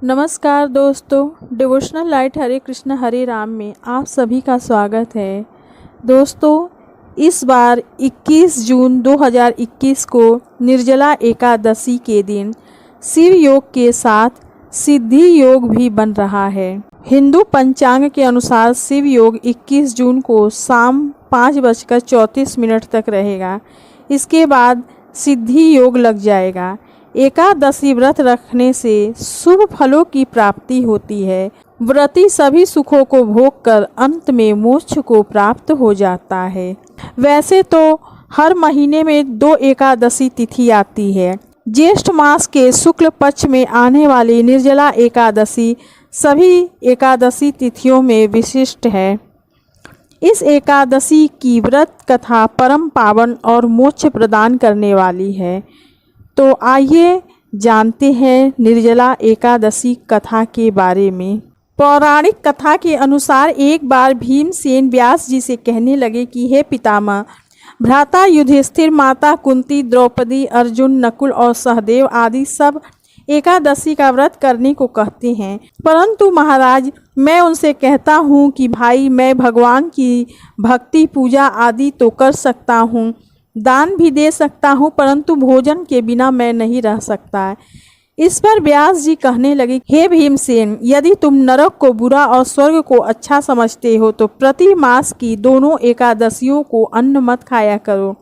नमस्कार दोस्तों, devotional light हरे कृष्ण हरे राम में आप सभी का स्वागत है। दोस्तों, इस बार 21 जून 2021 को निर्जला एकादशी के दिन शिव योग के साथ सिद्धि योग भी बन रहा है। हिंदू पंचांग के अनुसार शिव योग 21 जून को शाम 5:34 तक रहेगा। इसके बाद सिद्धि योग लग जाएगा। एकादशी व्रत रखने से शुभ फलों की प्राप्ति होती है। व्रती सभी सुखों को भोग कर अंत में मोक्ष को प्राप्त हो जाता है। वैसे तो हर महीने में 2 एकादशी तिथि आती है। ज्येष्ठ मास के शुक्ल पक्ष में आने वाली निर्जला एकादशी सभी एकादशी तिथियों में विशिष्ट है। इस एकादशी की व्रत कथा परम पावन और मोक्ष प्रदान करने वाली है। तो आइए जानते हैं निर्जला एकादशी कथा के बारे में। पौराणिक कथा के अनुसार एक बार भीमसेन व्यास जी से कहने लगे कि हे पितामह, भ्राता युधिष्ठिर, माता कुंती, द्रौपदी, अर्जुन, नकुल और सहदेव आदि सब एकादशी का व्रत करने को कहते हैं, परंतु महाराज मैं उनसे कहता हूँ कि भाई मैं भगवान की भक्ति पूजा आदि तो कर सकता हूँ, दान भी दे सकता हूँ, परंतु भोजन के बिना मैं नहीं रह सकता। इस पर व्यास जी कहने लगे, हे भीमसेन, यदि तुम नरक को बुरा और स्वर्ग को अच्छा समझते हो तो प्रति मास की दोनों एकादशियों को अन्न मत खाया करो।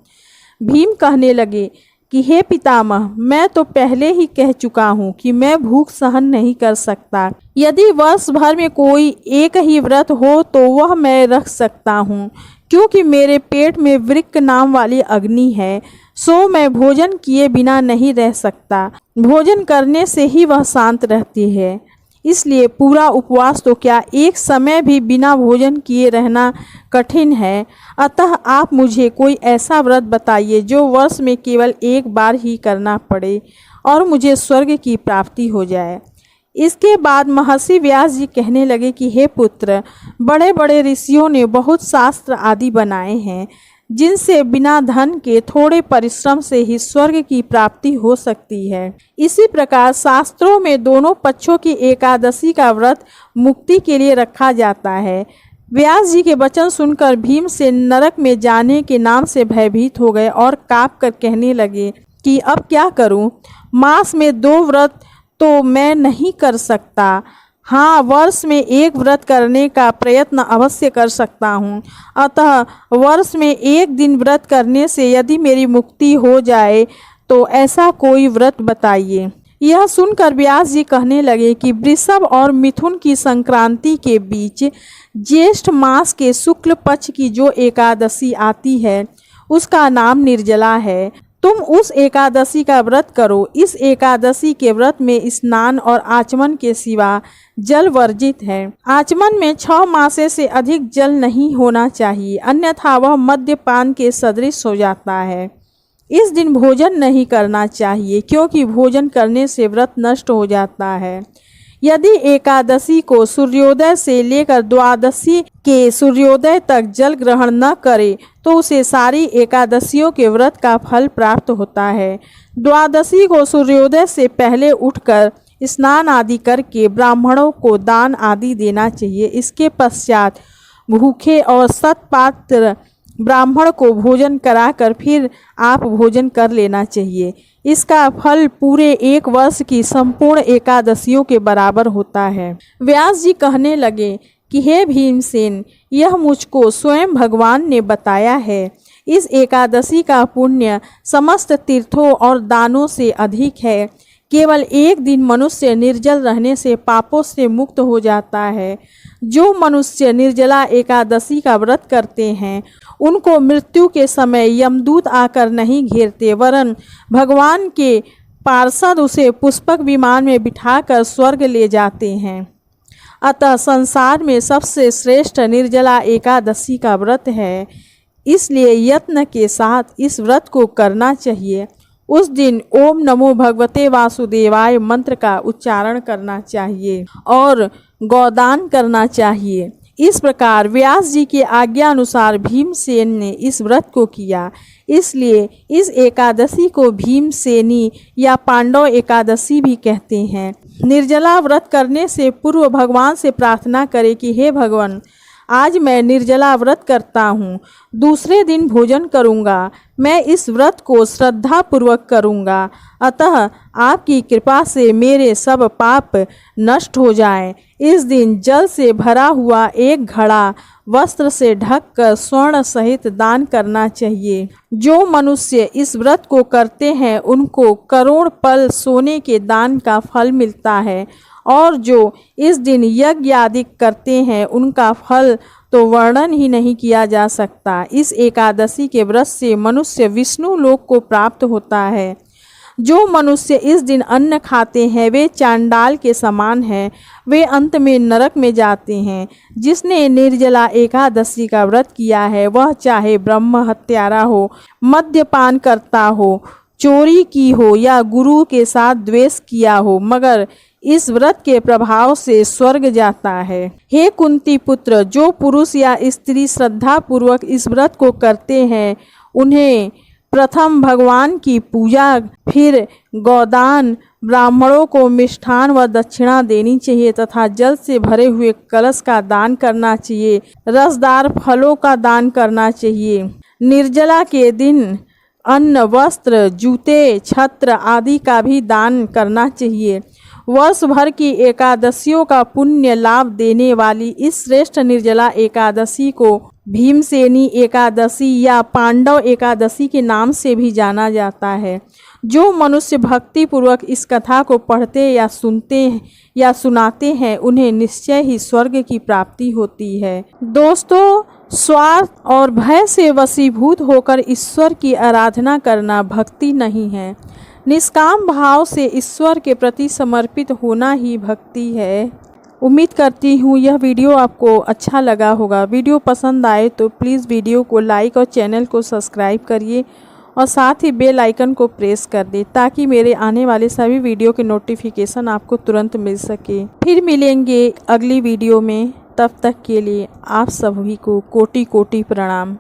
भीम कहने लगे कि हे पितामह, मैं तो पहले ही कह चुका हूँ कि मैं भूख सहन नहीं कर सकता। यदि वर्ष भर में कोई एक ही व्रत हो तो वह मैं रख सकता हूँ, क्योंकि मेरे पेट में वृक्क नाम वाली अग्नि है, सो मैं भोजन किए बिना नहीं रह सकता। भोजन करने से ही वह शांत रहती है, इसलिए पूरा उपवास तो क्या, एक समय भी बिना भोजन किए रहना कठिन है। अतः आप मुझे कोई ऐसा व्रत बताइए जो वर्ष में केवल एक बार ही करना पड़े और मुझे स्वर्ग की प्राप्ति हो जाए। इसके बाद महर्षि व्यास जी कहने लगे कि हे पुत्र, बड़े बड़े ऋषियों ने बहुत शास्त्र आदि बनाए हैं जिनसे बिना धन के थोड़े परिश्रम से ही स्वर्ग की प्राप्ति हो सकती है। इसी प्रकार शास्त्रों में दोनों पक्षों की एकादशी का व्रत मुक्ति के लिए रखा जाता है। व्यास जी के वचन सुनकर भीम से नरक में जाने के नाम से भयभीत हो गए और काँप कर कहने लगे कि अब क्या करूं? मास में 2 व्रत तो मैं नहीं कर सकता। हाँ, वर्ष में 1 व्रत करने का प्रयत्न अवश्य कर सकता हूँ। अतः वर्ष में 1 दिन व्रत करने से यदि मेरी मुक्ति हो जाए तो ऐसा कोई व्रत बताइए। यह सुनकर व्यास जी कहने लगे कि वृषभ और मिथुन की संक्रांति के बीच ज्येष्ठ मास के शुक्ल पक्ष की जो एकादशी आती है उसका नाम निर्जला है। तुम उस एकादशी का व्रत करो। इस एकादशी के व्रत में स्नान और आचमन के सिवा जल वर्जित है। आचमन में 6 मासे से अधिक जल नहीं होना चाहिए, अन्यथा वह मद्यपान के सदृश हो जाता है। इस दिन भोजन नहीं करना चाहिए, क्योंकि भोजन करने से व्रत नष्ट हो जाता है। यदि एकादशी को सूर्योदय से लेकर द्वादशी के सूर्योदय तक जल ग्रहण न करे तो उसे सारी एकादशियों के व्रत का फल प्राप्त होता है। द्वादशी को सूर्योदय से पहले उठकर स्नान आदि करके ब्राह्मणों को दान आदि देना चाहिए। इसके पश्चात भूखे और सत्पात्र ब्राह्मण को भोजन कराकर फिर आप भोजन कर लेना चाहिए। इसका फल पूरे 1 वर्ष की संपूर्ण एकादशियों के बराबर होता है। व्यास जी कहने लगे कि हे भीमसेन, यह मुझको स्वयं भगवान ने बताया है। इस एकादशी का पुण्य समस्त तीर्थों और दानों से अधिक है। केवल 1 दिन मनुष्य निर्जल रहने से पापों से मुक्त हो जाता है। जो मनुष्य निर्जला एकादशी का व्रत करते हैं उनको मृत्यु के समय यमदूत आकर नहीं घेरते, वरन भगवान के पार्षद उसे पुष्पक विमान में बिठाकर स्वर्ग ले जाते हैं। अतः संसार में सबसे श्रेष्ठ निर्जला एकादशी का व्रत है, इसलिए यत्न के साथ इस व्रत को करना चाहिए। उस दिन ओम नमो भगवते वासुदेवाय मंत्र का उच्चारण करना चाहिए और गौदान करना चाहिए। इस प्रकार व्यास जी की आज्ञा अनुसार भीमसेन ने इस व्रत को किया। इसलिए इस एकादशी को भीमसेनी या पांडव एकादशी भी कहते हैं। निर्जला व्रत करने से पूर्व भगवान से प्रार्थना करें कि हे भगवान, आज मैं निर्जला व्रत करता हूँ, दूसरे दिन भोजन करूँगा। मैं इस व्रत को श्रद्धा पूर्वक करूँगा, अतः आपकी कृपा से मेरे सब पाप नष्ट हो जाएं। इस दिन जल से भरा हुआ एक घड़ा वस्त्र से ढककर स्वर्ण सहित दान करना चाहिए। जो मनुष्य इस व्रत को करते हैं उनको करोड़ पल सोने के दान का फल मिलता है, और जो इस दिन यज्ञ आदि करते हैं उनका फल तो वर्णन ही नहीं किया जा सकता। इस एकादशी के व्रत से मनुष्य विष्णु लोक को प्राप्त होता है। जो मनुष्य इस दिन अन्न खाते हैं वे चांडाल के समान हैं, वे अंत में नरक में जाते हैं। जिसने निर्जला एकादशी का व्रत किया है वह चाहे ब्रह्म हत्यारा हो, मद्यपान करता हो, चोरी की हो या गुरु के साथ द्वेष किया हो, मगर इस व्रत के प्रभाव से स्वर्ग जाता है। हे कुंती पुत्र, जो पुरुष या स्त्री श्रद्धा पूर्वक इस व्रत को करते हैं उन्हें प्रथम भगवान की पूजा, फिर गौदान, ब्राह्मणों को मिष्ठान व दक्षिणा देनी चाहिए तथा जल से भरे हुए कलश का दान करना चाहिए। रसदार फलों का दान करना चाहिए। निर्जला के दिन अन्न, वस्त्र, जूते, छत्र आदि का भी दान करना चाहिए। वर्ष भर की एकादशियों का पुण्य लाभ देने वाली इस श्रेष्ठ निर्जला एकादशी को भीमसेनी एकादशी या पांडव एकादशी के नाम से भी जाना जाता है। जो मनुष्य भक्ति पूर्वक इस कथा को पढ़ते या सुनते या सुनाते हैं उन्हें निश्चय ही स्वर्ग की प्राप्ति होती है। दोस्तों, स्वार्थ और भय से वशीभूत होकर ईश्वर की आराधना करना भक्ति नहीं है। निष्काम भाव से ईश्वर के प्रति समर्पित होना ही भक्ति है। उम्मीद करती हूँ यह वीडियो आपको अच्छा लगा होगा। वीडियो पसंद आए तो प्लीज़ वीडियो को लाइक और चैनल को सब्सक्राइब करिए और साथ ही बेल आइकन को प्रेस कर दें ताकि मेरे आने वाले सभी वीडियो के नोटिफिकेशन आपको तुरंत मिल सके। फिर मिलेंगे अगली वीडियो में, तब तक के लिए आप सभी को कोटि कोटि प्रणाम।